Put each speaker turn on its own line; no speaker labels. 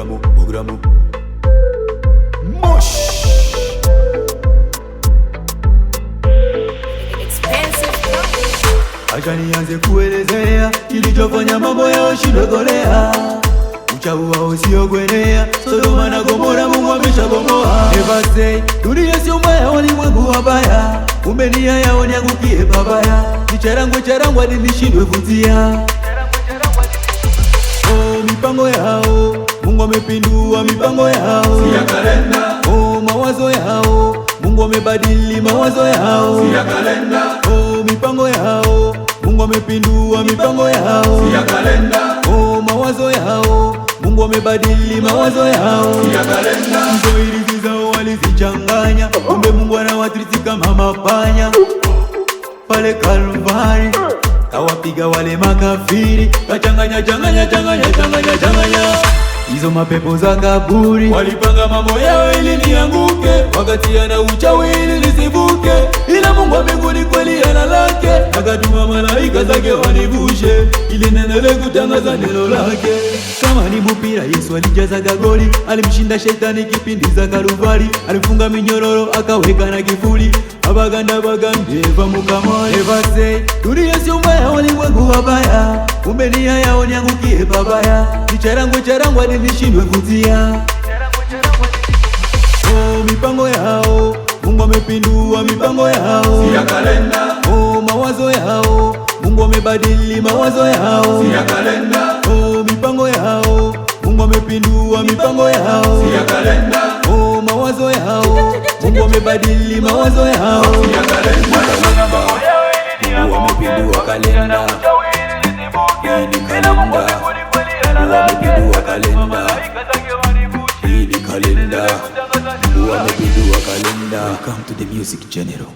Bogramu. Mosh. Acha nianze kuelezea kilichofanya mambo yao shindogolea. Uchawi wao sio kwenea, Sodoma na Gomora Mungu ameshabomoa. Never say dunia sio mbaya, walimwengu wabaya, kumbe nia yao niangukie babaya. Nicharangwe hadi nishindwe vutia. Oh, mipango yao Mungu amepindua mipango yao,
si ya kalenda.
Oh, mawazo yao Mungu amebadili mawazo yao,
si ya kalenda.
Oh, mipango yao Mungu amepindua mipango yao,
si ya kalenda.
Oh, mawazo yao Mungu amebadili mawazo yao,
si ya kalenda.
Hizo ilizi zao walizichanganya, kumbe Mungu anawatriti kama mapanya. Pale Kalvari kawapiga wale makafiri, kachanganya hizo mapepo za kaburi. Walipanga mambo yao ili nianguke, wakati ana uchawi ili nisivuke, ila Mungu wa mbinguni kweli ana lake, akatuma malaika zake wanivushe, ili nendele kutangaza neno lake. Kama ni mpira Yesu alijazaga goli, alimshinda shetani kipindi za Kalvari, alifunga minyororo akaweka na kifuli, abaganda bagambye bamukamole. Never say dunia sio mbaya, walimwengu wabaya, kumbe nia yao niangukie babaya. Nicharangwe hadi nishindwe vutia. Oh, mipango yao Mungu amepindua mipango yao,
si ya kalenda.
Oh, mawazo yao Mungu amebadili mawazo yao,
si ya kalenda.
Oh, mipango yao Mungu amepindua mipango yao,
si ya kalenda.
Oh, mawazo yao Mungu amebadili mawazo yao,
si ya kalenda.
Mungu amepindua kalenda. Hii ni kalenda. Mungu amepindua kalenda. Hii ni kalenda. Mungu amepindua kalenda. Welcome to the music general.